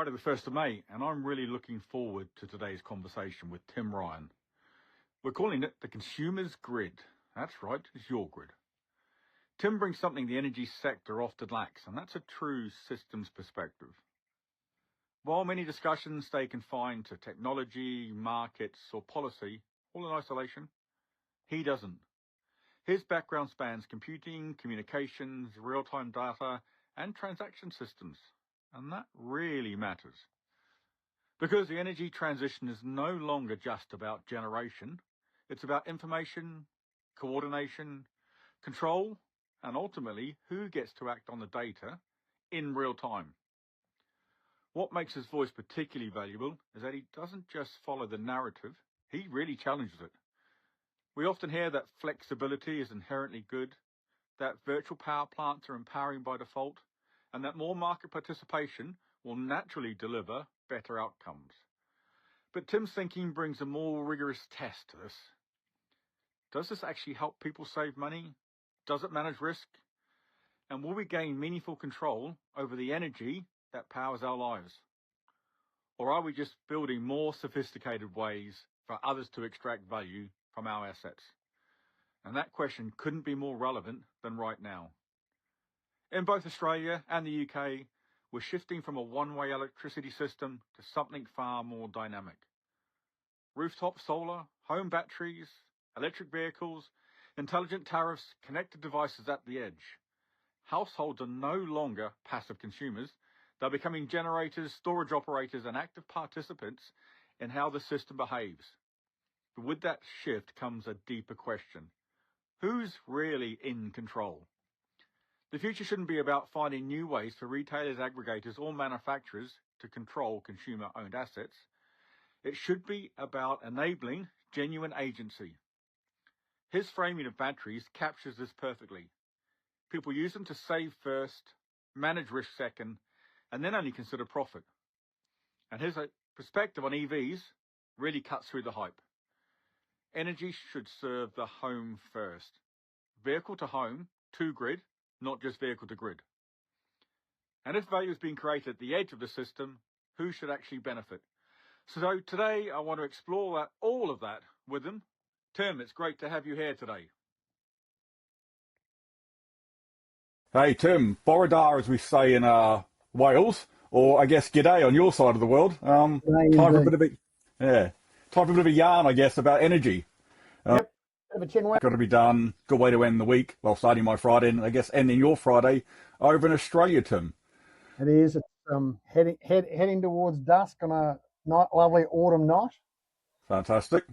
Friday the 1st of May, and I'm really looking forward to today's conversation with Tim Ryan. We're calling it the Consumer's Grid. That's right, it's your grid. Tim brings something the energy sector often lacks, and that's a true systems perspective. While many discussions stay confined to technology, markets, or policy, all in isolation, he doesn't. His background spans computing, communications, real-time data, and transaction systems, and that really matters. Because the energy transition is no longer just about generation, it's about information, coordination, control, and ultimately who gets to act on the data in real time. What makes his voice particularly valuable is that he doesn't just follow the narrative, he really challenges it. We often hear that flexibility is inherently good, that virtual power plants are empowering by default, and that more market participation will naturally deliver better outcomes. But Tim's thinking brings a more rigorous test to this. Does this actually help people save money? Does it manage risk? And will we gain meaningful control over the energy that powers our lives? Or are we just building more sophisticated ways for others to extract value from our assets? And that question couldn't be more relevant than right now. In both Australia and the UK, we're shifting from a one-way electricity system to something far more dynamic. Rooftop solar, home batteries, electric vehicles, intelligent tariffs, connected devices at the edge. Households are no longer passive consumers. They're becoming generators, storage operators, and active participants in how the system behaves. But with that shift comes a deeper question. Who's really in control? The future shouldn't be about finding new ways for retailers, aggregators, or manufacturers to control consumer-owned assets. It should be about enabling genuine agency. His framing of batteries captures this perfectly. People use them to save first, manage risk second, and then only consider profit. And his perspective on EVs really cuts through the hype. Energy should serve the home first. Vehicle to home, to grid, not just vehicle to grid. And if value is being created at the edge of the system, who should actually benefit? So today I want to explore all of that with him. Tim, it's great to have you here today. Hey Tim, Borodar as we say in Wales, or I guess g'day on your side of the world. Time for a bit of a yarn, I guess, about energy. Yep, bit of a chin wag. Got to be done. Good way to end the week. Well, starting my Friday and I guess ending your Friday over in Australia, Tim. It is. It's heading towards dusk on a lovely autumn night. Fantastic.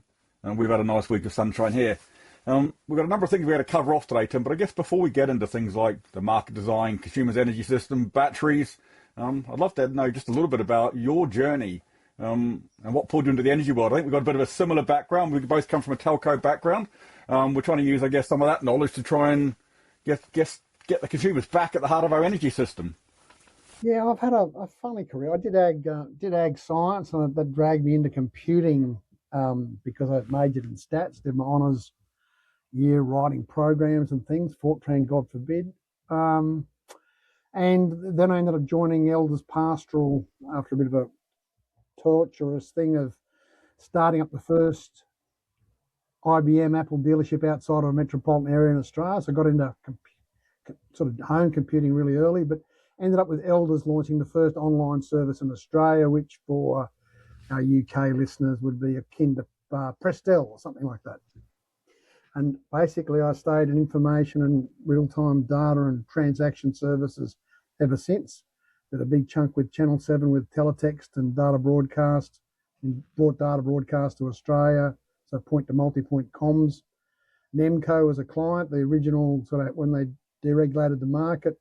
And we've had a nice week of sunshine here. We've got a number of things we're going to cover off today, Tim, but I guess before we get into things like the market design, consumers' energy system, batteries, I'd love to know just a little bit about your journey and what pulled you into the energy world. I think we've got a bit of a similar background. We both come from a telco background. We're trying to use, I guess, some of that knowledge to try and get the consumers back at the heart of our energy system. Yeah, I've had a funny career. I did ag science, and that dragged me into computing because I majored in stats, did my honours year writing programs and things, Fortran, God forbid. And then I ended up joining Elders Pastoral after a bit of a torturous thing of starting up the first IBM Apple dealership outside of a metropolitan area in Australia. So I got into sort of home computing really early, but ended up with Elders launching the first online service in Australia, which for our UK listeners would be akin to Prestel or something like that. And basically I stayed in information and real-time data and transaction services ever since. Did a big chunk with Channel 7 with teletext and data broadcast, and brought data broadcast to Australia, so point-to-multipoint comms. Nemco was a client, the original sort of when they deregulated the market.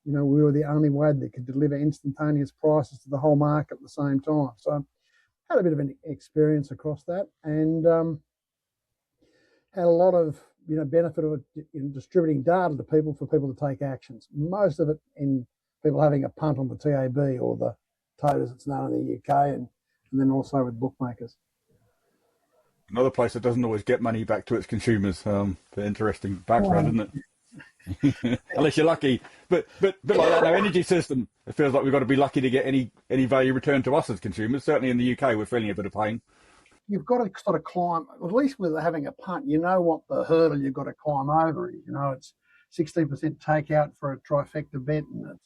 You know, we were the only way that could deliver instantaneous prices to the whole market at the same time. So I had a bit of an experience across that, and had a lot of benefit of distributing data to people for people to take actions. Most of it in people having a punt on the TAB or the TOTE as it's known in the UK, and then also with bookmakers. Another place that doesn't always get money back to its consumers. The interesting background, isn't it? Unless you're lucky. But like that, our energy system, it feels like we've got to be lucky to get any value returned to us as consumers. Certainly in the UK, we're feeling a bit of pain. You've got to sort of climb, at least with having a punt, you know what the hurdle you've got to climb over is. You know, it's 16% takeout for a trifecta bet, and it's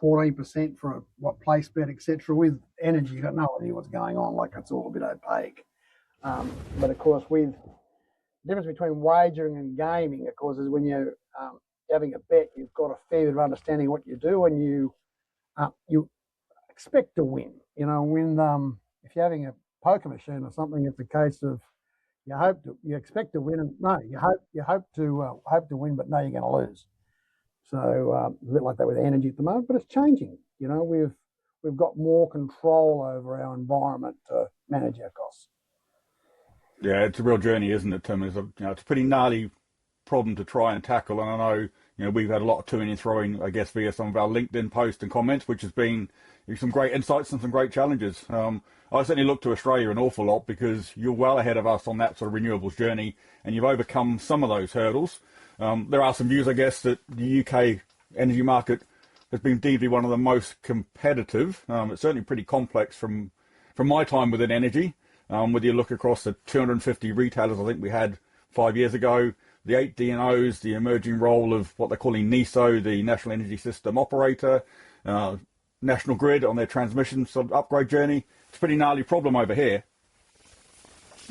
14% for a place bet, etc. With energy, you've got no idea what's going on. Like, it's all a bit opaque. But of course, with the difference between wagering and gaming, of course, is when you're having a bet, you've got a fair bit of understanding of what you do, and you expect to win. You know, when if you're having a poker machine or something, it's a case of you expect to win, and no, you hope to win, but no, you're going to lose. So it's a bit like that with energy at the moment, but it's changing. You know, we've got more control over our environment to manage our costs. Yeah, it's a real journey, isn't it, Tim? It's a pretty gnarly problem to try and tackle, and I know we've had a lot of toing and throwing, I guess, via some of our LinkedIn posts and comments, which has been some great insights and some great challenges. I certainly look to Australia an awful lot because you're well ahead of us on that sort of renewables journey, and you've overcome some of those hurdles. There are some views, I guess, that the UK energy market has been deemed to be one of the most competitive. It's certainly pretty complex from my time within energy. Whether you look across the 250 retailers I think we had 5 years ago, the 8 DNOs, the emerging role of what they're calling NESO, the National Energy System Operator, National Grid on their transmission sort of upgrade journey. It's a pretty gnarly problem over here.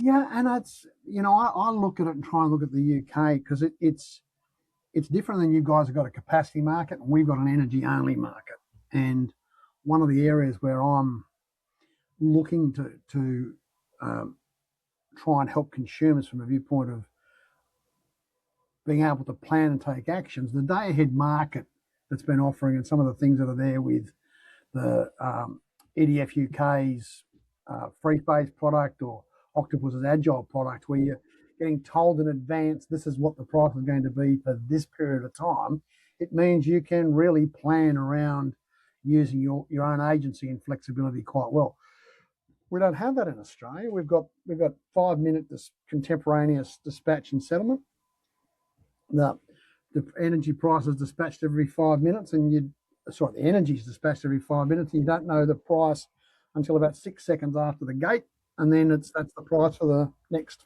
Yeah, and it's, I look at it and try and look at the UK because it's different than you guys have got a capacity market and we've got an energy only market. And one of the areas where I'm looking to try and help consumers from a viewpoint of being able to plan and take actions, the day ahead market that's been offering and some of the things that are there with the EDF UK's free phase product or Octopus's agile product, where you're getting told in advance this is what the price is going to be for this period of time, it means you can really plan around using your own agency and flexibility quite well. We don't have that in Australia. We've got 5-minute contemporaneous dispatch and settlement. The energy price is dispatched every 5 minutes, and the energy is dispatched every 5 minutes, and you don't know the price until about 6 seconds after the gate, and then that's the price for the next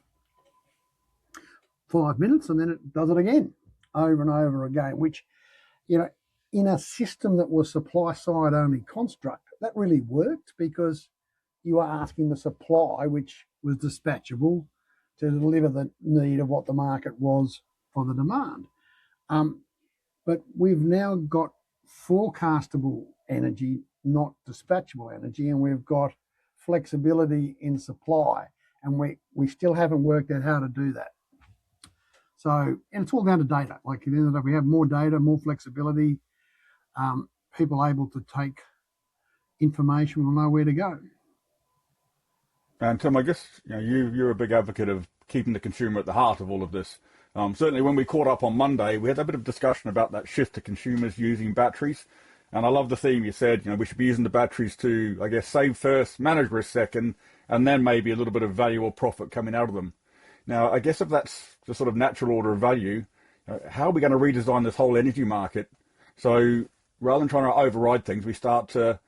5 minutes, and then it does it again over and over again, which, in a system that was supply side only construct, that really worked because you are asking the supply, which was dispatchable, to deliver the need of what the market was for the demand. But we've now got forecastable energy, not dispatchable energy, and we've got flexibility in supply, and we still haven't worked out how to do that. So, and it's all down to data. Like, at the end of the day, we have more data, more flexibility, people able to take information will know where to go. And Tim, I guess you're a big advocate of keeping the consumer at the heart of all of this. Certainly when we caught up on Monday, we had a bit of discussion about that shift to consumers using batteries. And I love the theme you said, we should be using the batteries to, I guess, save first, manage risk second, and then maybe a little bit of value or profit coming out of them. Now, I guess if that's the sort of natural order of value, how are we going to redesign this whole energy market? So rather than trying to override things, we start to,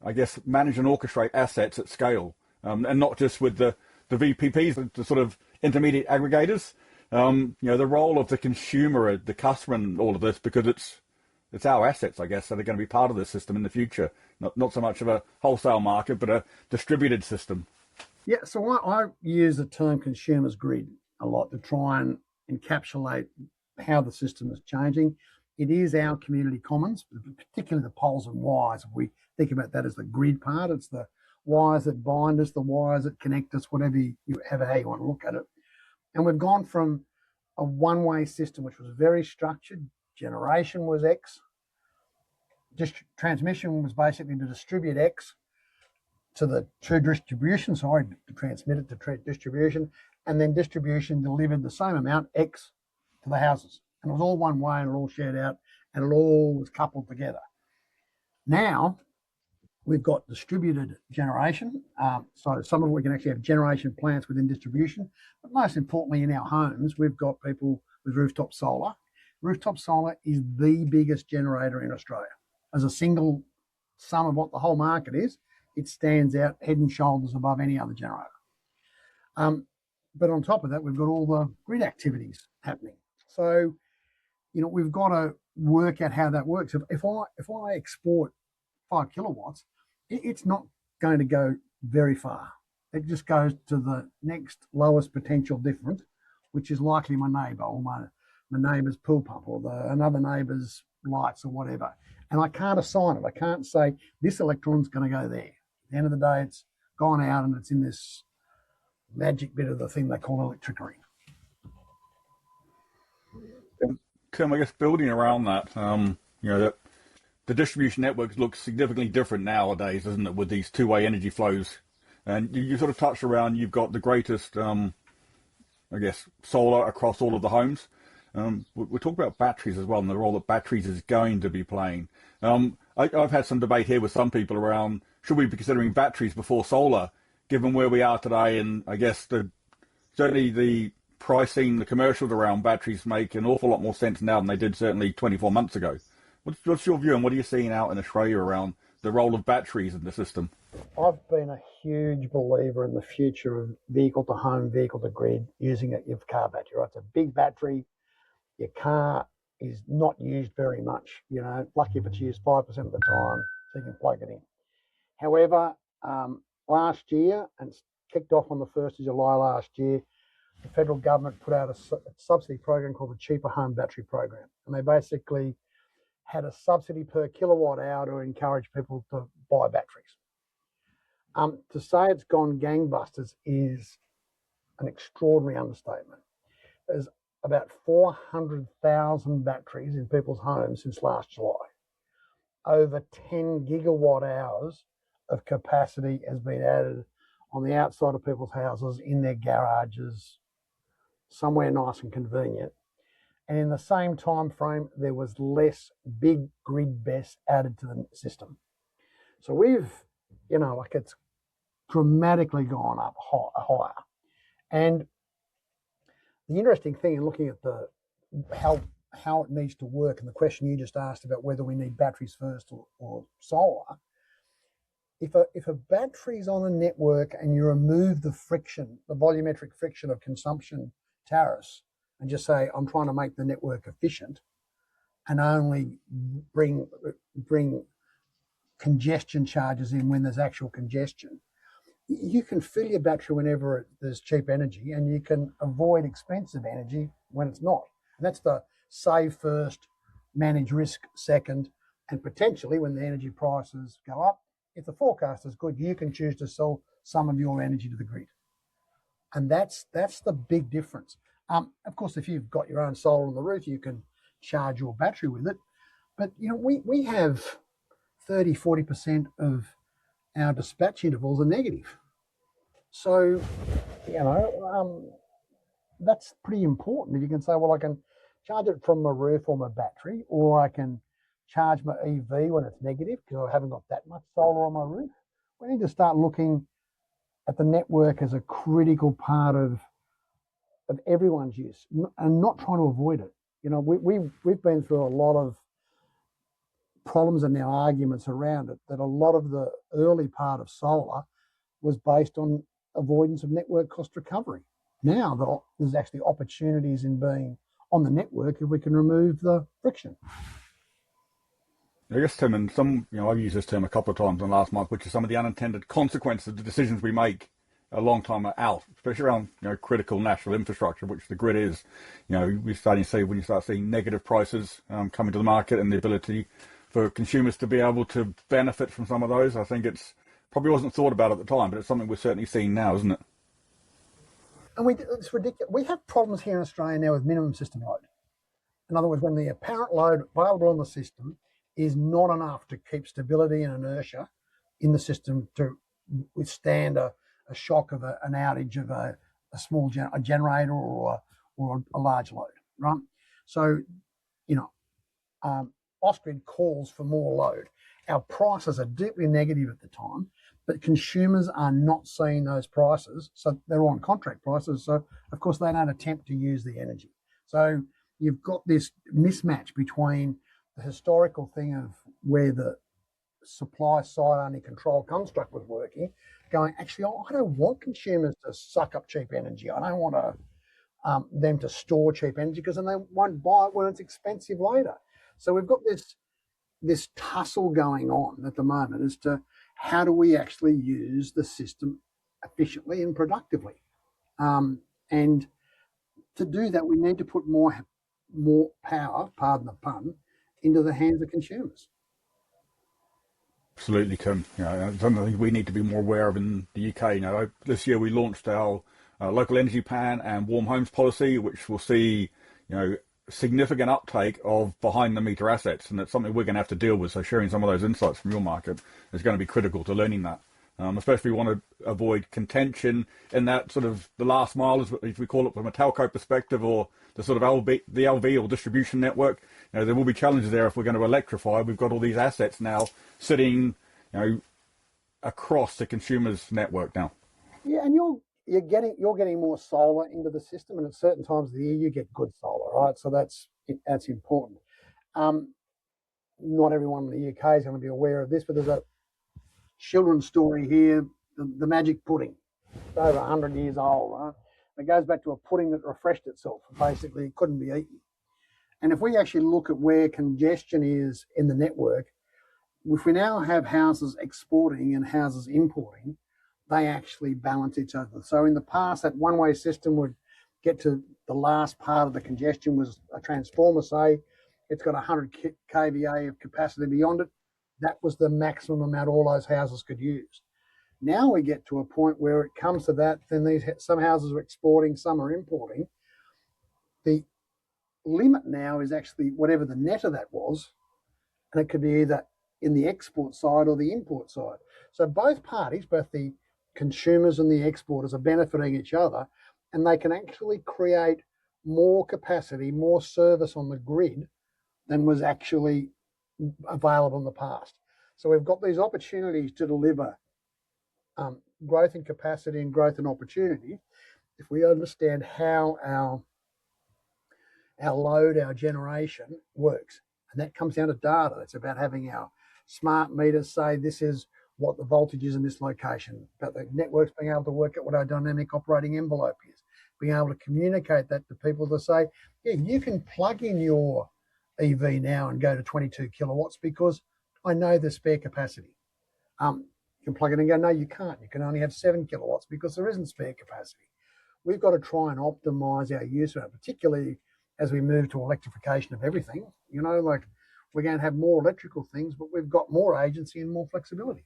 I guess, manage and orchestrate assets at scale. And not just with the VPPs, the sort of intermediate aggregators. The role of the consumer, the customer in all of this, because it's our assets, I guess, that are going to be part of this system in the future. Not so much of a wholesale market, but a distributed system. Yeah, so I use the term consumer's grid a lot to try and encapsulate how the system is changing. It is our community commons, particularly the poles and wires. If we think about that as the grid part, it's the wires that bind us, the wires that connect us, how you want to look at it. And we've gone from a one-way system, which was very structured. Generation was X. Transmission was basically to distribute X to the distribution, to transmit it to distribution, and then distribution delivered the same amount, X, to the houses. And it was all one way, and it all shared out, and it all was coupled together. Now, we've got distributed generation. So some of it we can actually have generation plants within distribution. But most importantly, in our homes, we've got people with rooftop solar. Rooftop solar is the biggest generator in Australia. As a single sum of what the whole market is, it stands out head and shoulders above any other generator. But on top of that, we've got all the grid activities happening. So, we've got to work out how that works. If I export 5 kilowatts, it's not going to go very far. It just goes to the next lowest potential difference, which is likely my neighbour or my neighbour's pool pump or another neighbour's lights or whatever. And I can't assign it. I can't say this electron's going to go there. At the end of the day, it's gone out and it's in this magic bit of the thing they call electricity. Tim, I guess building around that, the distribution networks look significantly different nowadays, doesn't it, with these two-way energy flows? And you sort of touched around, you've got the greatest, solar across all of the homes. We'll talk about batteries as well and the role that batteries is going to be playing. I've had some debate here with some people around, should we be considering batteries before solar, given where we are today? And I guess certainly the pricing, the commercials around batteries make an awful lot more sense now than they did certainly 24 months ago. What's your view and what are you seeing out in Australia around the role of batteries in the system? I've been a huge believer in the future of vehicle to home, vehicle to grid, using your car battery. Right? It's a big battery. Your car is not used very much. Lucky if it's used 5% of the time, so you can plug it in. However, last year, and it's kicked off on the 1st of July last year, the federal government put out a subsidy program called the Cheaper Home Battery Program. And they basically had a subsidy per kilowatt hour to encourage people to buy batteries. To say it's gone gangbusters is an extraordinary understatement. There's about 400,000 batteries in people's homes since last July. Over 10 gigawatt hours of capacity has been added on the outside of people's houses, in their garages, somewhere nice and convenient. And in the same time frame, there was less big grid BESS added to the system. So we've, it's dramatically gone up higher. And the interesting thing in looking at how it needs to work, and the question you just asked about whether we need batteries first or solar, if a battery's on a network and you remove the friction, the volumetric friction of consumption tariffs, and just say, I'm trying to make the network efficient and only bring congestion charges in when there's actual congestion, you can fill your battery whenever there's cheap energy, and you can avoid expensive energy when it's not. And that's the save first, manage risk second, and potentially when the energy prices go up, if the forecast is good, you can choose to sell some of your energy to the grid. And that's the big difference. Of course, if you've got your own solar on the roof, you can charge your battery with it. But, we have 30, 40% of our dispatch intervals are negative. So, that's pretty important. If you can say, well, I can charge it from my roof or my battery, or I can charge my EV when it's negative because I haven't got that much solar on my roof. We need to start looking at the network as a critical part of everyone's use and not trying to avoid it. We've been through a lot of problems and now arguments around it, that a lot of the early part of solar was based on avoidance of network cost recovery. Now there's actually opportunities in being on the network if we can remove the friction. I guess, Tim, and I've used this term a couple of times in the last month, which is some of the unintended consequences of the decisions we make a long time out, especially around critical national infrastructure, which the grid is. We're starting to see, when you start seeing negative prices coming to the market and the ability for consumers to be able to benefit from some of those. I think it's probably wasn't thought about at the time, but it's something we're certainly seeing now, isn't it? And it's ridiculous. We have problems here in Australia now with minimum system load. In other words, when the apparent load available on the system is not enough to keep stability and inertia in the system to withstand a shock of an outage of a small generator or a large load, right? So, Ausgrid calls for more load. Our prices are deeply negative at the time, but consumers are not seeing those prices, so they're on contract prices. So, of course, they don't attempt to use the energy. So you've got this mismatch between the historical thing of where the supply side only control construct was working, going, actually, I don't want consumers to suck up cheap energy. I don't want them to store cheap energy because then they won't buy it when it's expensive later. So we've got this tussle going on at the moment as to how do we actually use the system efficiently and productively. And to do that, we need to put more power, pardon the pun, into the hands of consumers. Absolutely, Tim. It's something we need to be more aware of in the UK. This year we launched our local energy plan and warm homes policy, which will see, significant uptake of behind the meter assets, and it's something we're going to have to deal with. So sharing some of those insights from your market is going to be critical to learning that. Especially we want to avoid contention in that sort of the last mile, as we call it, from a telco perspective, or the sort of the LV or distribution network. There will be challenges there if we're going to electrify. We've got all these assets now sitting, across the consumer's network now. Yeah, and you're getting more solar into the system, and at certain times of the year you get good solar, right? So that's important. Not everyone in the UK is going to be aware of this, but there's a children's story here, the magic pudding. It's over 100 years old, right? It goes back to a pudding that refreshed itself. Basically, it couldn't be eaten. And if we actually look at where congestion is in the network, if we now have houses exporting and houses importing, they actually balance each other. So in the past, that one-way system would get to the last part of the congestion was a transformer, say, it's got 100 kVA of capacity beyond it. That was the maximum amount all those houses could use. Now we get to a point where it comes to that, then some houses are exporting, some are importing. The limit now is actually whatever the net of that was, and it could be either in the export side or the import side. So both parties, both the consumers and the exporters, are benefiting each other, and they can actually create more capacity, more service on the grid than was actually available in the past. So we've got these opportunities to deliver growth in capacity and growth in opportunity if we understand how our load, our generation works. And that comes down to data. It's about having our smart meters say this is what the voltage is in this location, about the networks being able to work out what our dynamic operating envelope is, being able to communicate that to people to say, yeah, you can plug in your EV now and go to 22 kilowatts because I know the spare capacity. You can plug it in and go, no, you can't. You can only have 7 kilowatts because there isn't spare capacity. We've got to try and optimize our use of it, particularly as we move to electrification of everything. Like we're going to have more electrical things, but we've got more agency and more flexibility.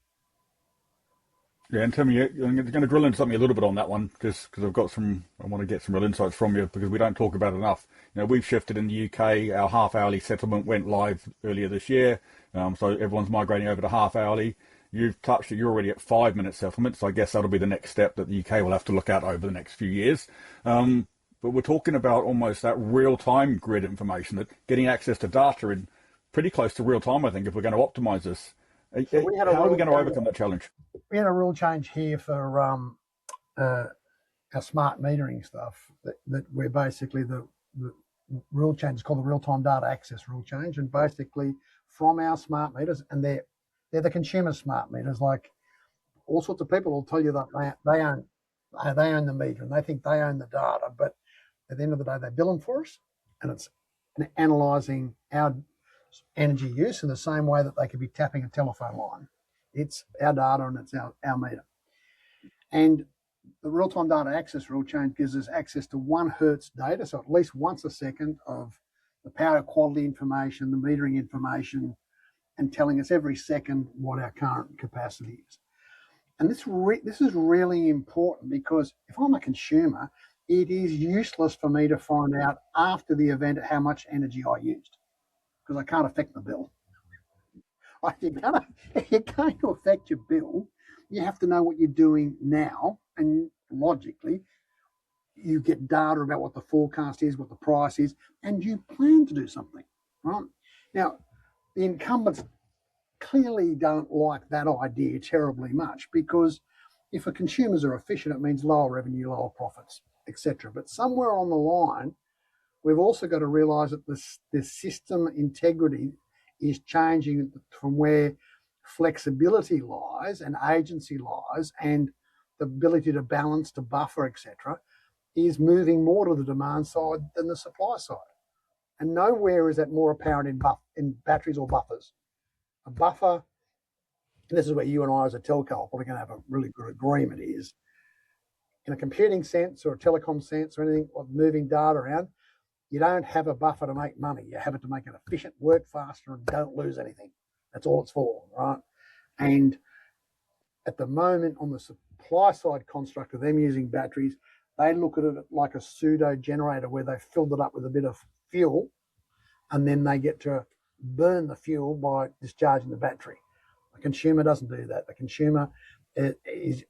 Yeah, and Tim, I'm going to drill into something a little bit on that one because I want to get some real insights from you because we don't talk about it enough. We've shifted in the UK. Our half-hourly settlement went live earlier this year, so everyone's migrating over to half-hourly. You've touched it. You're already at 5-minute settlement, so I guess that'll be the next step that the UK will have to look at over the next few years. But we're talking about almost that real-time grid information, that getting access to data in pretty close to real time, I think, if we're going to optimize this. So how are we going to overcome that challenge? We had a rule change here for our smart metering stuff that we're basically the rule change is called the real-time data access rule change, and basically from our smart meters, and they're the consumer smart meters, like all sorts of people will tell you that they own the meter and they think they own the data, but at the end of the day they bill them for us, and it's analysing our energy use in the same way that they could be tapping a telephone line. It's our data and it's our meter. And the real-time data access rule change gives us access to 1 hertz data, so at least once a second of the power quality information, the metering information, and telling us every second what our current capacity is. And this is really important because if I'm a consumer, it is useless for me to find out after the event how much energy I used because I can't affect the bill. If you're going to affect your bill, you have to know what you're doing now, and logically, you get data about what the forecast is, what the price is, and you plan to do something, right? Now, the incumbents clearly don't like that idea terribly much because if the consumers are efficient, it means lower revenue, lower profits, etc. But somewhere on the line, we've also got to realise that this system integrity is changing from where flexibility lies and agency lies and the ability to balance, to buffer, etc., is moving more to the demand side than the supply side. And nowhere is that more apparent in batteries or buffers. A buffer, and this is where you and I as a telco are probably going to have a really good agreement, is in a computing sense or a telecom sense or anything like moving data around, you don't have a buffer to make money. You have it to make it efficient, work faster, and don't lose anything. That's all it's for, right? And at the moment, on the supply side construct of them using batteries, they look at it like a pseudo generator where they filled it up with a bit of fuel and then they get to burn the fuel by discharging the battery. The consumer doesn't do that. The consumer is,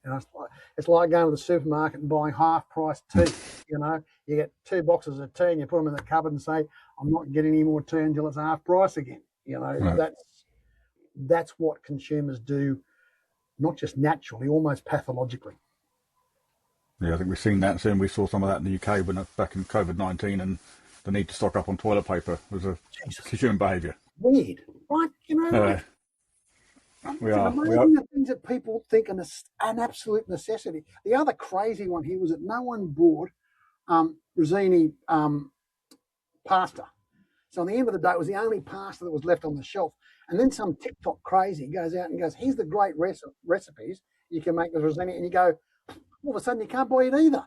it's like going to the supermarket and buying half-price tea. You get 2 boxes of tea and you put them in the cupboard and say, I'm not getting any more tea until it's half price again. Right. That's what consumers do, not just naturally, almost pathologically. Yeah, I think we've seen that soon. We saw some of that in the UK back in COVID-19, and the need to stock up on toilet paper was a consumer behaviour. Weird, right? We are. The things that people think are an absolute necessity. The other crazy one here was that no one bought Rosini pasta. So at the end of the day, it was the only pasta that was left on the shelf. And then some TikTok crazy goes out and goes, here's the great recipes you can make with Rosini. And you go, all of a sudden you can't buy it either.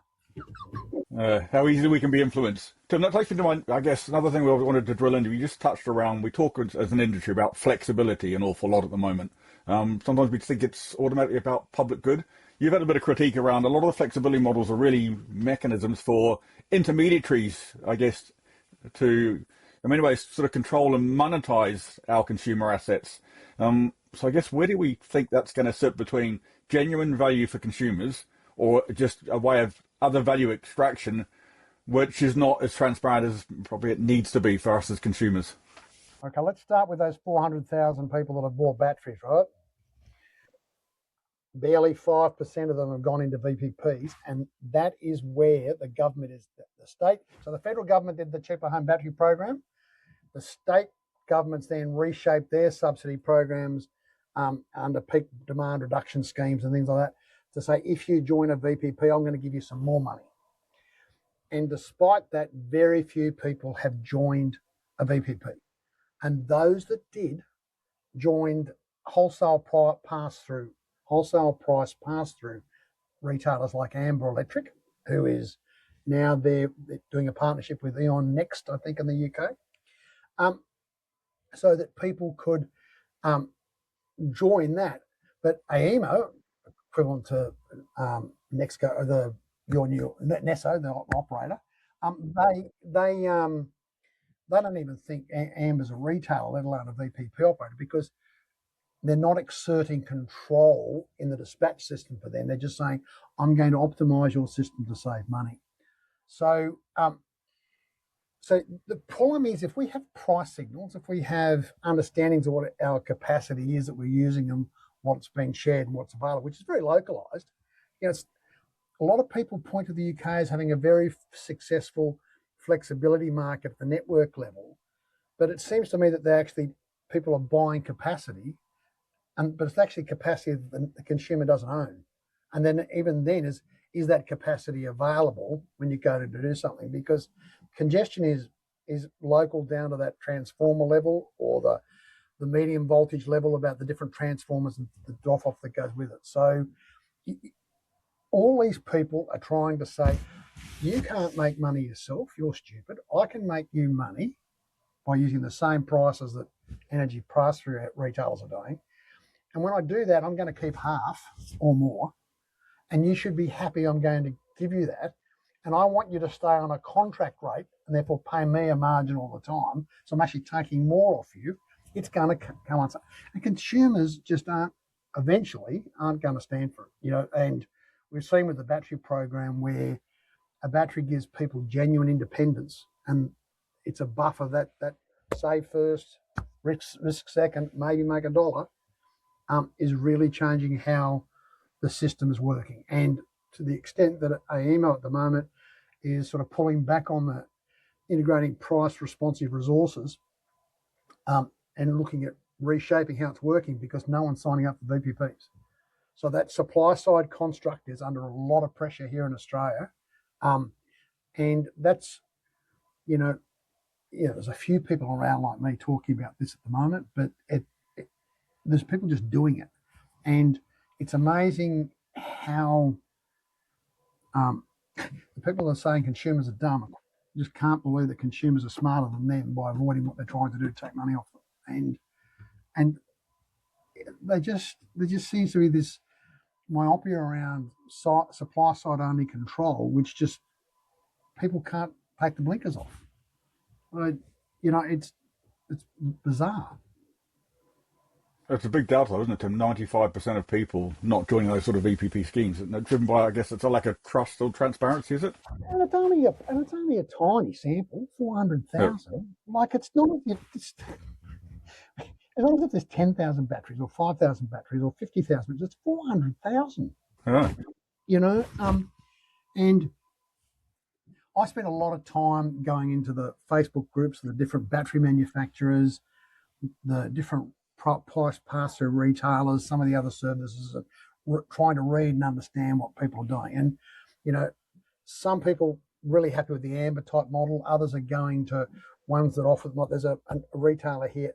How easily we can be influenced. Tim, that takes me to I guess, another thing we wanted to drill into. We just touched around, we talk as an industry about flexibility an awful lot at the moment. Sometimes we think it's automatically about public good. You've had a bit of critique around a lot of the flexibility models are really mechanisms for intermediaries, I guess, to, in many ways, sort of control and monetize our consumer assets. So I guess where do we think that's going to sit between genuine value for consumers or just a way of other value extraction, which is not as transparent as probably it needs to be for us as consumers? Okay, let's start with those 400,000 people that have bought batteries, right? Barely 5% of them have gone into VPPs, and that is where the government is, the state. So the federal government did the cheaper home battery program. The state governments then reshaped their subsidy programs under peak demand reduction schemes and things like that to say, if you join a VPP, I'm going to give you some more money. And despite that, very few people have joined a VPP. And those that did joined wholesale price pass-through retailers like Amber Electric, who is now they're doing a partnership with Eon Next, I think, in the UK, so that people could join that. But AEMO, equivalent to Nexco, your new Nesso, the operator, they don't even think Amber's a retailer, let alone a VPP operator, because they're not exerting control in the dispatch system for them. They're just saying, I'm going to optimize your system to save money. So the problem is, if we have price signals, if we have understandings of what our capacity is that we're using and what's being shared and what's available, which is very localized, a lot of people point to the UK as having a very successful flexibility market at the network level, but it seems to me that people are buying capacity, but it's actually capacity that the consumer doesn't own. And then even then, is that capacity available when you go to do something? Because congestion is local down to that transformer level or the medium voltage level about the different transformers and the drop-off that goes with it. So all these people are trying to say, you can't make money yourself, you're stupid. I can make you money by using the same prices that energy pass-through retailers are doing. And when I do that, I'm going to keep half or more. And you should be happy I'm going to give you that. And I want you to stay on a contract rate and therefore pay me a margin all the time. So I'm actually taking more off you. It's going to come on. And consumers just eventually aren't going to stand for it. And we've seen with the battery program where a battery gives people genuine independence, and it's a buffer that save first, risk second, maybe make $1, is really changing how the system is working. And to the extent that AEMO at the moment is sort of pulling back on integrating price responsive resources, and looking at reshaping how it's working, because no one's signing up for VPPs. So that supply side construct is under a lot of pressure here in Australia. And that's, there's a few people around like me talking about this at the moment, but there's people just doing it. And it's amazing how the people that are saying consumers are dumb just can't believe that consumers are smarter than them by avoiding what they're trying to do to take money off them. And there just seems to be this myopia around supply side only control, which just people can't take the blinkers off. It's bizarre. It's a big delta, isn't it, Tim? 95% of people not joining those sort of VPP schemes, driven by, I guess, it's a lack of trust or transparency, is it? And it's only a tiny sample, 400,000. Yeah. Like, it's not as long as if there's 10,000 batteries or 5,000 batteries or 50,000, it's 400,000. Yeah. And I spent a lot of time going into the Facebook groups of the different battery manufacturers, the different price pass-through retailers, some of the other services, trying to read and understand what people are doing. And, some people really happy with the Amber type model. Others are going to ones that offer, like there's a retailer here,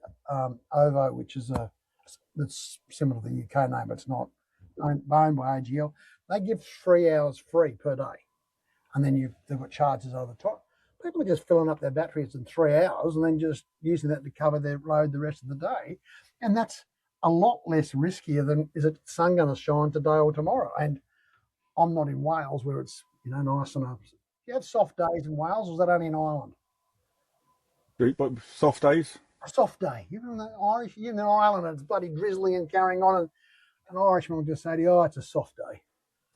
OVO, which is that's similar to the UK name, but it's not owned by AGL. They give 3 hours free per day. And then they've got charges over the top. People are just filling up their batteries in 3 hours and then just using that to cover their load the rest of the day. And that's a lot less riskier than, is it sun going to shine today or tomorrow? And I'm not in Wales where it's, nice enough. Do you have soft days in Wales, or is that only in Ireland? Soft days? A soft day. You're in Ireland and it's bloody drizzly and carrying on, and an Irishman will just say to you, it's a soft day.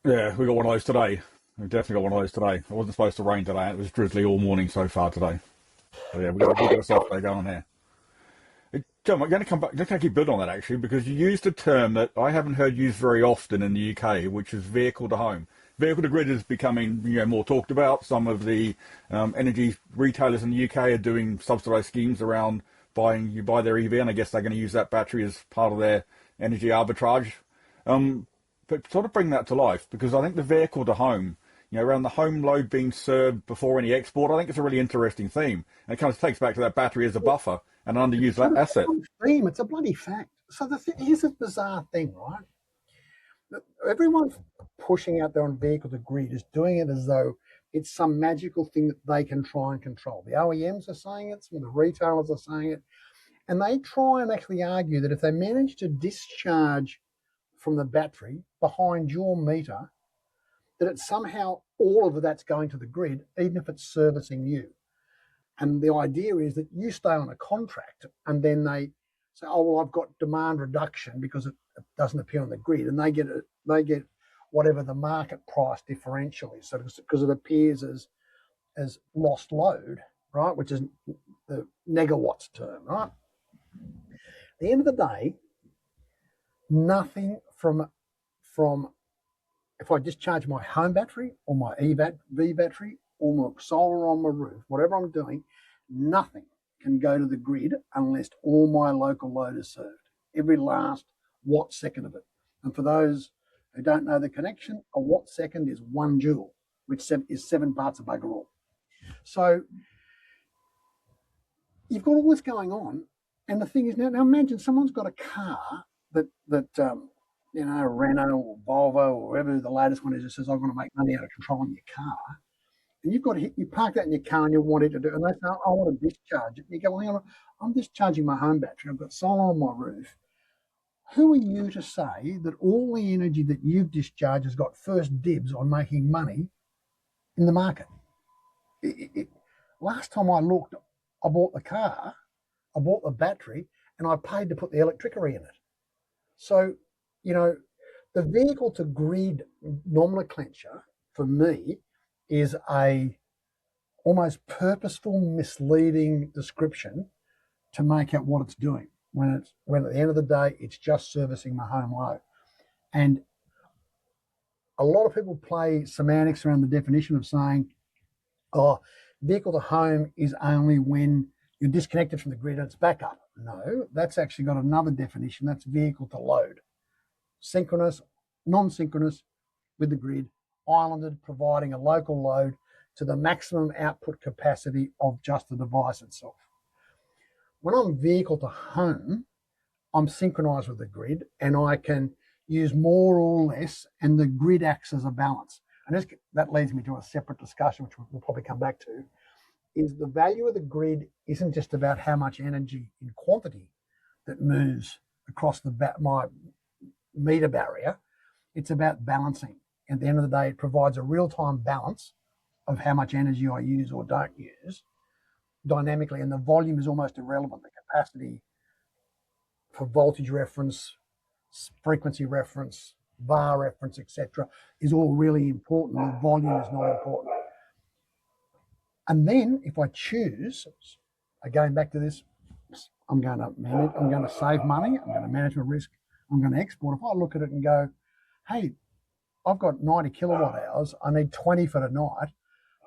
Yeah, we got one of those today. We definitely got one of those today. It wasn't supposed to rain today. It was drizzly all morning so far today. So yeah, we've got a soft day going on here. John, I'm going to come back. I'm going to keep building on that, actually, because you used a term that I haven't heard used very often in the UK, which is vehicle to home. Vehicle to grid is becoming more talked about. Some of the energy retailers in the UK are doing subsidised schemes around you buy their EV, and I guess they're going to use that battery as part of their energy arbitrage. But sort of bring that to life, because I think the vehicle to home, around the home load being served before any export, I think it's a really interesting theme. And it kind of takes back to that battery as a buffer and an underused asset. It's a bloody fact. So here's a bizarre thing, right? Everyone's pushing out there on vehicle to grid is doing it as though it's some magical thing that they can try and control. The OEMs are saying it, some of the retailers are saying it, and they try and actually argue that if they manage to discharge from the battery behind your meter, that it's somehow all of that's going to the grid, even if it's servicing you. And the idea is that you stay on a contract, and then they say, oh, well, I've got demand reduction because it doesn't appear on the grid, and they get whatever the market price differential is, so because it appears as lost load, right, which is the negawatts term, right? At the end of the day, nothing from if I discharge my home battery or my V battery or my solar on my roof, whatever I'm doing, nothing can go to the grid unless all my local load is served, every last watt second of it. And for those who don't know the connection, a watt second is 1 joule, which is 7 parts of bugger all. So you've got all this going on, and the thing is, now imagine someone's got a car that Renault or Volvo or whoever the latest one is, that says, I'm going to make money out of controlling your car. And you park that in your car and you want it to do, and they say, I want to discharge it. And you go, well, hang on, I'm discharging my home battery. I've got solar on my roof. Who are you to say that all the energy that you've discharged has got first dibs on making money in the market? Last time I looked, I bought the car, I bought the battery, and I paid to put the electricity in it. So, the vehicle to grid nomenclature for me is a almost purposeful, misleading description to make out what it's doing, when at the end of the day, it's just servicing my home load. And a lot of people play semantics around the definition of saying, oh, vehicle to home is only when you're disconnected from the grid and it's back up. No, that's actually got another definition. That's vehicle to load. Synchronous, non-synchronous with the grid, islanded, providing a local load to the maximum output capacity of just the device itself. When I'm vehicle to home, I'm synchronized with the grid and I can use more or less, and the grid acts as a balance. And that leads me to a separate discussion, which we'll probably come back to, is the value of the grid isn't just about how much energy in quantity that moves across my meter barrier. It's about balancing. At the end of the day, it provides a real-time balance of how much energy I use or don't use dynamically, and the volume is almost irrelevant. The capacity for voltage reference, frequency reference, VAR reference, etc., is all really important. The volume is not important. And then if I choose, going back to this, I'm going to manage, I'm going to save money, I'm going to manage my risk, I'm going to export. If I look at it and go, hey, I've got 90 kilowatt hours, I need 20 for tonight,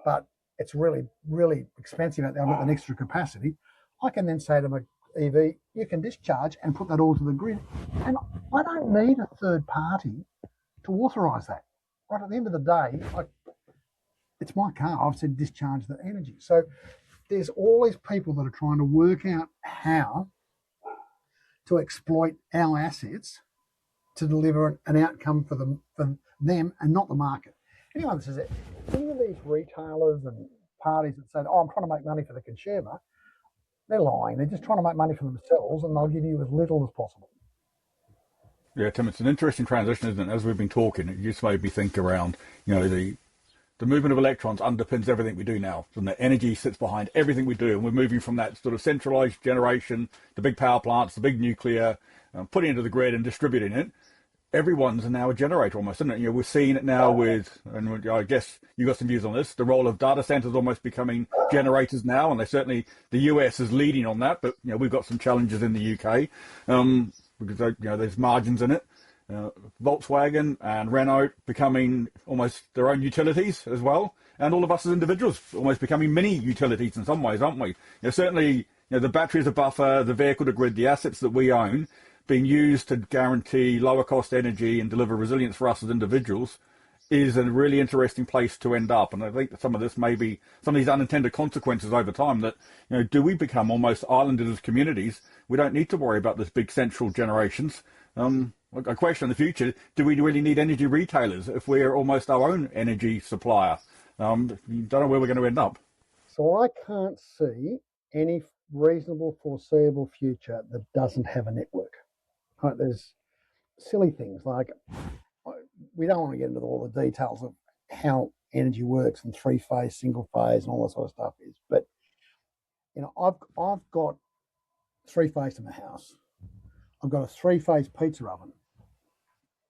but it's really, really expensive out there, I've got an extra capacity, I can then say to my EV, you can discharge and put that all to the grid. And I don't need a third party to authorise that. Right at the end of the day, it's my car. I've said discharge the energy. So there's all these people that are trying to work out how to exploit our assets to deliver an outcome for them and not the market. Anyone that says that, any of these retailers and parties that say, oh, I'm trying to make money for the consumer, they're lying. They're just trying to make money for themselves, and they'll give you as little as possible. Yeah, Tim, it's an interesting transition, isn't it? As we've been talking, it just made me think around, the movement of electrons underpins everything we do now. And the energy sits behind everything we do. And we're moving from that sort of centralized generation, the big power plants, the big nuclear, putting it into the grid and distributing it. Everyone's now a generator almost, isn't it? We're seeing it now with, and I guess you got some views on this, the role of data centers almost becoming generators now, and the US is leading on that, but we've got some challenges in the UK because there's margins in it. Volkswagen and Renault becoming almost their own utilities as well, and all of us as individuals almost becoming mini utilities in some ways, aren't we? Certainly, the battery as a buffer, the vehicle to grid, the assets that we own, being used to guarantee lower cost energy and deliver resilience for us as individuals is a really interesting place to end up. And I think that some of this may be some of these unintended consequences over time that, do we become almost islanded as communities? We don't need to worry about this big central generations. A question in the future, do we really need energy retailers if we're almost our own energy supplier? Don't know where we're going to end up. So I can't see any reasonable foreseeable future that doesn't have a network. Right, there's silly things like, we don't want to get into all the details of how energy works and three-phase, single-phase and all that sort of stuff is, but I've got three-phase to my house. I've got a three-phase pizza oven.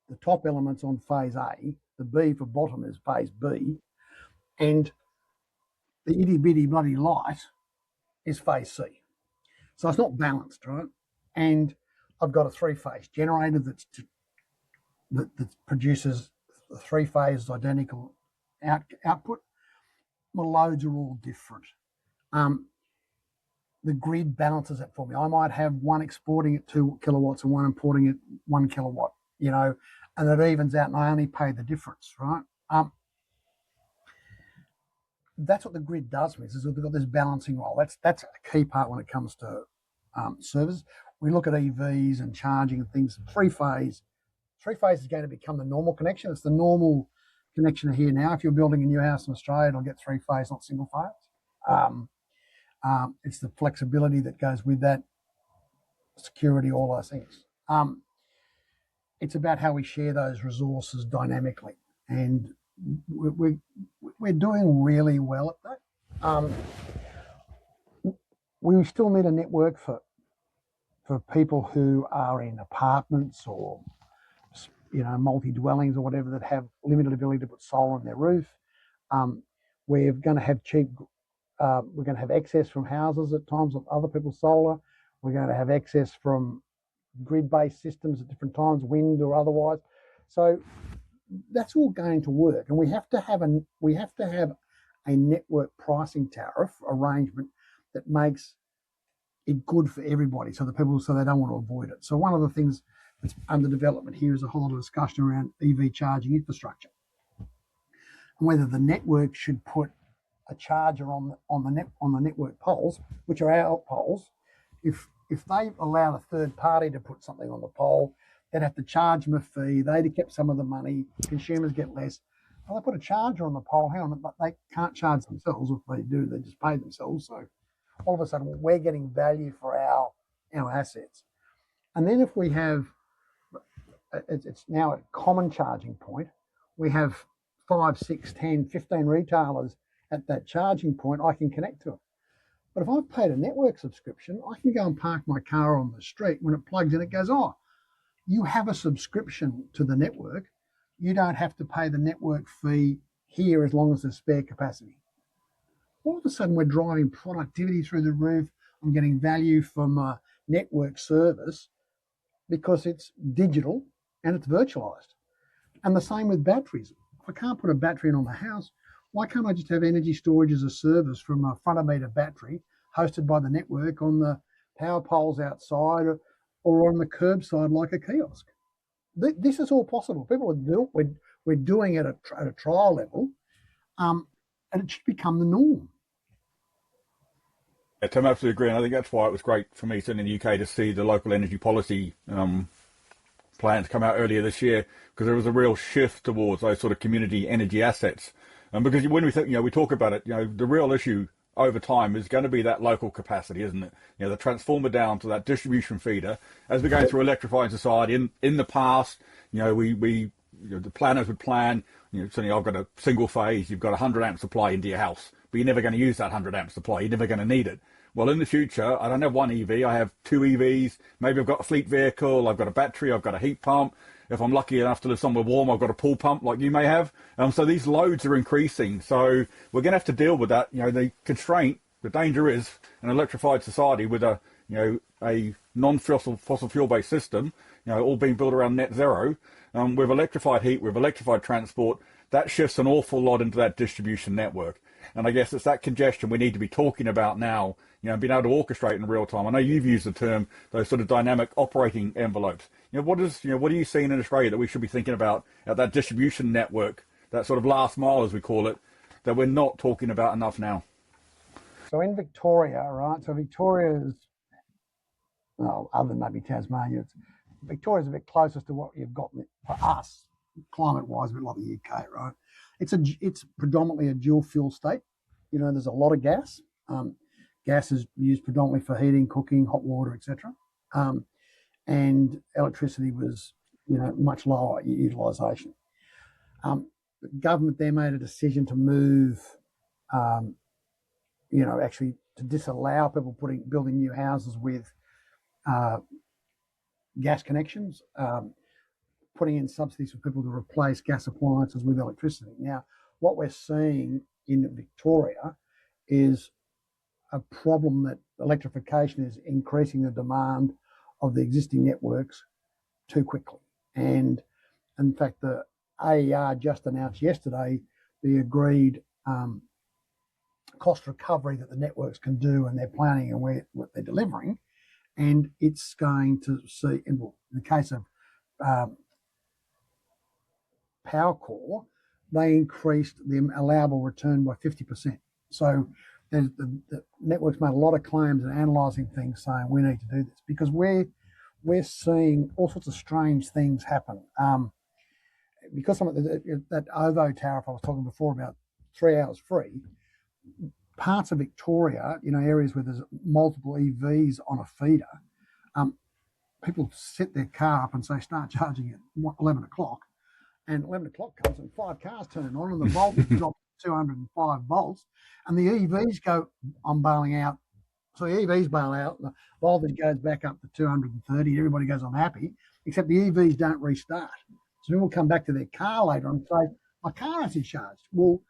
The top element's on phase A, the B for bottom is phase B, and the itty-bitty bloody light is phase C. So it's not balanced, right? And I've got a three-phase generator that produces the three phases identical output. My loads are all different. The grid balances it for me. I might have one exporting at 2 kilowatts and one importing at 1 kilowatt, and it evens out and I only pay the difference, right? That's what the grid does for me, is we've got this balancing role. That's a key part when it comes to services. We look at EVs and charging and things. Three-phase is going to become the normal connection. It's the normal connection here now. If you're building a new house in Australia, it'll get three-phase, not single-phase. It's the flexibility that goes with that, security, all those things. It's about how we share those resources dynamically, and we're doing really well at that. We still need a network for people who are in apartments or multi-dwellings or whatever that have limited ability to put solar on their roof. We're going to have we're going to have excess from houses at times of other people's solar. We're going to have excess from grid-based systems at different times, wind or otherwise. So that's all going to work, and we have to have a network pricing tariff arrangement that makes it good for everybody, so they don't want to avoid it. So one of the things that's under development here is a whole lot of discussion around EV charging infrastructure and whether the network should put a charger on the network poles, which are our poles. If they allow a third party to put something on the pole, they'd have to charge them a fee. They'd keep some of the money. Consumers get less. Well, they put a charger on the pole. Hang on, but they can't charge themselves. If they do, they just pay themselves. So all of a sudden, we're getting value for our assets. And then if we have, it's now a common charging point. We have 5, 6, 10, 15 retailers at that charging point. I can connect to it. But if I've paid a network subscription, I can go and park my car on the street. When it plugs in, it goes, oh, you have a subscription to the network. You don't have to pay the network fee here as long as there's spare capacity. All of a sudden, we're driving productivity through the roof. I'm getting value from a network service because it's digital and it's virtualized. And the same with batteries. If I can't put a battery in on the house, why can't I just have energy storage as a service from a front of meter battery hosted by the network on the power poles outside or on the curbside like a kiosk? This is all possible. People we're doing it at a trial level, and it should become the norm. Yeah, Tim, absolutely agree. And I think that's why it was great for me sitting in the UK to see the local energy policy plans come out earlier this year, because there was a real shift towards those sort of community energy assets. And because when we think, we talk about it, the real issue over time is going to be that local capacity, isn't it? The transformer down to that distribution feeder. As we're going through electrifying society, in the past, the planners would plan, certainly I've got a single phase, you've got 100 amp supply into your house, but you're never going to use that 100 amp supply. You're never going to need it. Well, in the future, I don't have one EV, I have 2 EVs. Maybe I've got a fleet vehicle, I've got a battery, I've got a heat pump. If I'm lucky enough to live somewhere warm, I've got a pool pump like you may have. So these loads are increasing. So we're going to have to deal with that. The constraint, the danger is an electrified society with a non-fossil fuel-based system, all being built around net zero. With electrified heat, with electrified transport, that shifts an awful lot into that distribution network. And I guess it's that congestion we need to be talking about now, being able to orchestrate in real time. I know you've used the term, those sort of dynamic operating envelopes. What are you seeing in Australia that we should be thinking about at that distribution network, that sort of last mile, as we call it, that we're not talking about enough now? So in Victoria, right? So Victoria's, well, other than maybe Tasmania, Victoria's a bit closest to what you've got for us, climate-wise, a bit like the UK, right? It's predominantly a dual fuel state. There's a lot of gas. Gas is used predominantly for heating, cooking, hot water, etc. And electricity was, much lower utilisation. The government there made a decision to move, actually to disallow people building new houses with gas connections, putting in subsidies for people to replace gas appliances with electricity. Now, what we're seeing in Victoria is a problem that electrification is increasing the demand of the existing networks too quickly. And in fact, the AER just announced yesterday the agreed cost recovery that the networks can do, and they're planning and what they're delivering. And it's going to see, in the case of Powercore, they increased the allowable return by 50%. So the network's made a lot of claims and analysing things, saying we need to do this because we're seeing all sorts of strange things happen. Because some of that OVO tariff I was talking before about 3 hours free, parts of Victoria, areas where there's multiple EVs on a feeder, people set their car up and say start charging at 11 o'clock, and 11 o'clock comes and 5 cars turn on and the voltage drops to 205 volts, and the EVs go, I'm bailing out. So the EVs bail out, the voltage goes back up to 230, everybody goes, I'm happy, except the EVs don't restart. So people come back to their car later and say, my car hasn't charged. Well,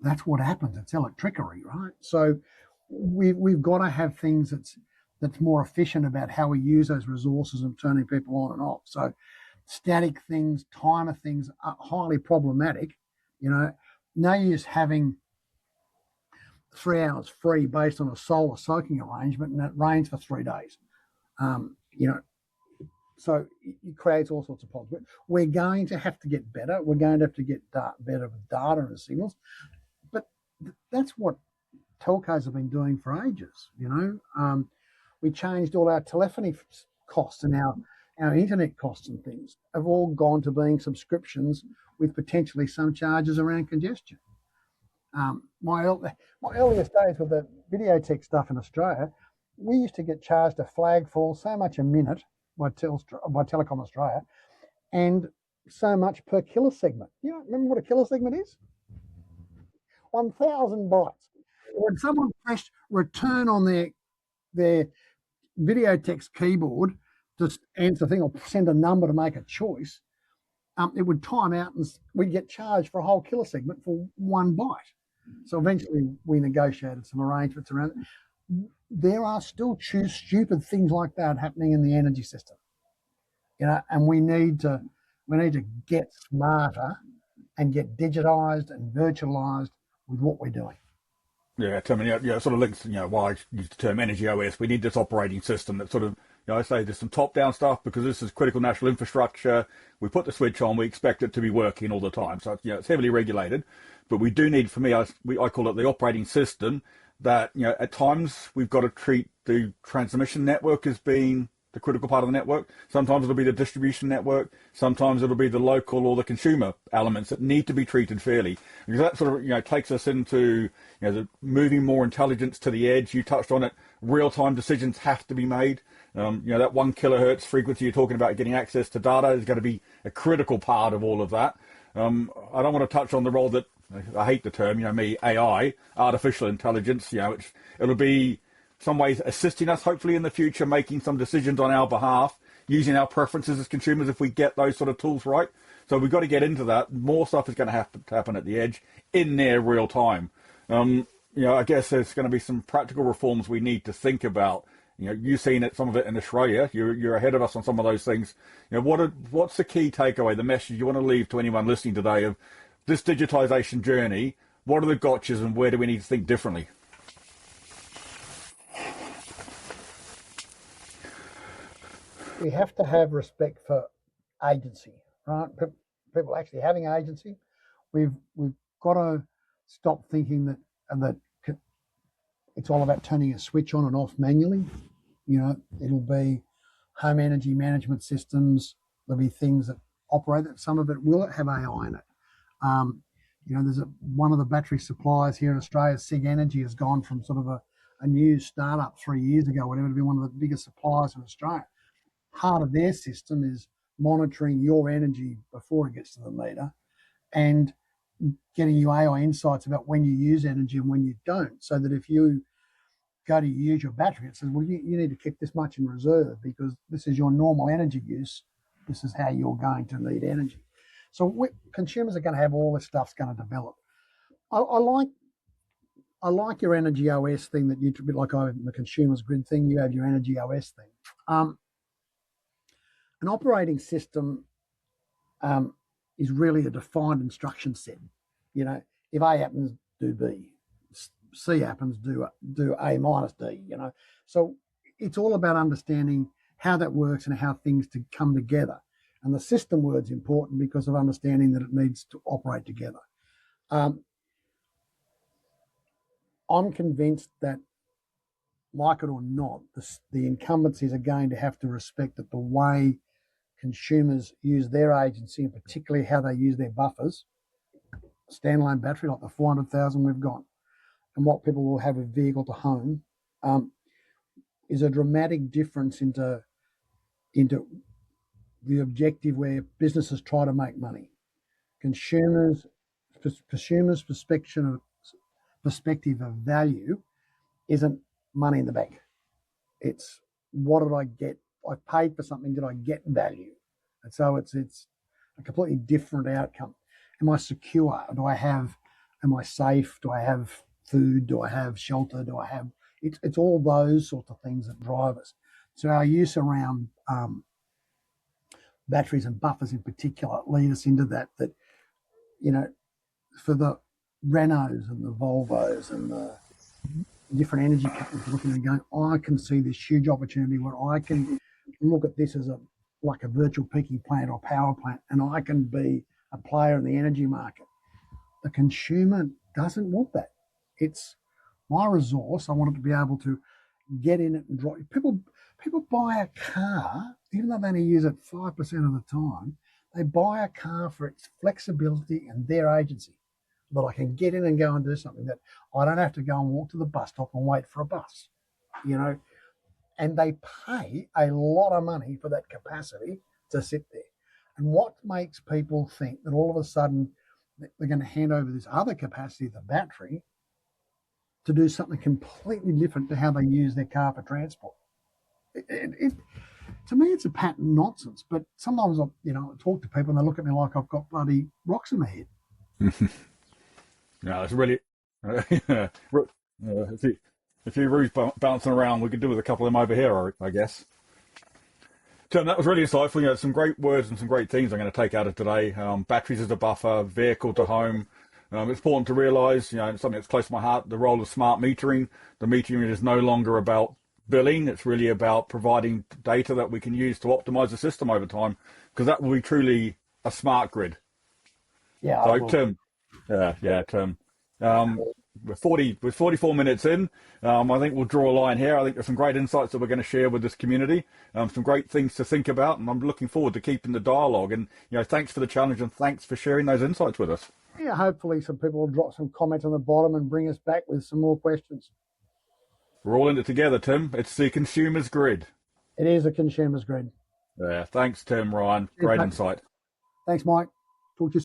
that's what happens. It's electricity, right? So we've got to have things that's more efficient about how we use those resources and turning people on and off. So static things, timer things are highly problematic. no use having 3 hours free based on a solar soaking arrangement and it rains for 3 days. So it creates all sorts of problems. We're going to have to get better. We're going to have to get better with data and signals. But that's what telcos have been doing for ages. We changed all our telephony costs and our internet costs and things have all gone to being subscriptions with potentially some charges around congestion. My earliest days with the video tech stuff in Australia, we used to get charged a flag fall so much a minute by Telecom Australia, and so much per kilosegment. Remember what a kilosegment is? 1,000 bytes. When someone pressed return on their video text keyboard to answer the thing or send a number to make a choice, it would time out and we'd get charged for a whole kilosegment for 1 byte. So eventually we negotiated some arrangements around it. There are still stupid things like that happening in the energy system, and we need to get smarter and get digitized and virtualized with what we're doing. Yeah, Tim, and it sort of links, why I use the term energy OS. We need this operating system that sort of, I say there's some top-down stuff because this is critical national infrastructure. We put the switch on, we expect it to be working all the time. So, it's heavily regulated. But we do need, for me, I call it the operating system that, at times we've got to treat the transmission network as being the critical part of the network. Sometimes it'll be the distribution network. Sometimes it'll be the local or the consumer elements that need to be treated fairly. Because that sort of, takes us into, the moving more intelligence to the edge. You touched on it. Real-time decisions have to be made. That 1 kilohertz frequency you're talking about getting access to data is going to be a critical part of all of that. I don't want to touch on the role that, I hate the term, AI, artificial intelligence, it'll be some ways assisting us, hopefully in the future, making some decisions on our behalf, using our preferences as consumers if we get those sort of tools right. So we've got to get into that. More stuff is going to have to happen at the edge in near real time. I guess there's going to be some practical reforms we need to think about. You've seen it, some of it in Australia. You're ahead of us on some of those things. What's the key takeaway, the message you want to leave to anyone listening today of this digitization journey? What are the gotchas and where do we need to think differently? We have to have respect for agency, right? People actually having agency. We've got to stop thinking that it's all about turning a switch on and off manually. It'll be home energy management systems. There'll be things that operate it. Some of it will have AI in it. There's one of the battery suppliers here in Australia, SIG Energy, has gone from sort of a new startup 3 years ago, whatever, to be one of the biggest suppliers in Australia. Part of their system is monitoring your energy before it gets to the meter and getting you AI insights about when you use energy and when you don't, so that if you go to use your battery, it says, well, you need to keep this much in reserve because this is your normal energy use. This is how you're going to need energy. So consumers are going to have all this stuff's going to develop. I like your energy OS thing that you, a bit like I have the consumers grid thing, you have your energy OS thing. An operating system is really a defined instruction set. If A happens, do B. C happens, do A minus D. So it's all about understanding how that works and how things to come together. And the system word's important because of understanding that it needs to operate together. I'm convinced that, like it or not, the incumbencies are going to have to respect that the way consumers use their agency, and particularly how they use their buffers, standalone battery like the 400,000 we've got, and what people will have a vehicle to home, is a dramatic difference into the objective where businesses try to make money. Consumers' perspective of value isn't money in the bank. It's, what did I get? I paid for something, did I get value? And so it's a completely different outcome. Am I secure? Am I safe? Do I have food? Do I have shelter? It's all those sorts of things that drive us. So our use around batteries and buffers in particular lead us into that, for the Renaults and the Volvos and the different energy companies looking and going, I can see this huge opportunity where I can look at this as like a virtual peaking plant or power plant, and I can be a player in the energy market. The consumer doesn't want that. It's my resource. I want it to be able to get in it and drive. People buy a car, even though they only use it 5% of the time, they buy a car for its flexibility and their agency. That I can get in and go and do something, that I don't have to go and walk to the bus stop and wait for a bus, and they pay a lot of money for that capacity to sit there. And what makes people think that all of a sudden they're going to hand over this other capacity, the battery, to do something completely different to how they use their car for transport? To me, it's a patent nonsense. But sometimes I talk to people and they look at me like I've got bloody rocks in my head. No, it's really. If you roofs bouncing around, we could do with a couple of them over here, I guess. Tim, that was really insightful. Some great words and some great things I'm going to take out of today. Batteries as a buffer, vehicle to home. It's important to realise, something that's close to my heart, the role of smart metering. The metering is no longer about billing. It's really about providing data that we can use to optimise the system over time, because that will be truly a smart grid. Yeah. So, Tim. Yeah, Tim. We're 44 minutes in. I think we'll draw a line here. I think there's some great insights that we're going to share with this community. Some great things to think about, and I'm looking forward to keeping the dialogue. And thanks for the challenge, and thanks for sharing those insights with us. Yeah, hopefully some people will drop some comments on the bottom and bring us back with some more questions. We're all in it together, Tim. It's the consumer's grid. It is a consumer's grid. Yeah, thanks, Tim, Ryan. Great insight. Thanks, Mike. Talk to you soon.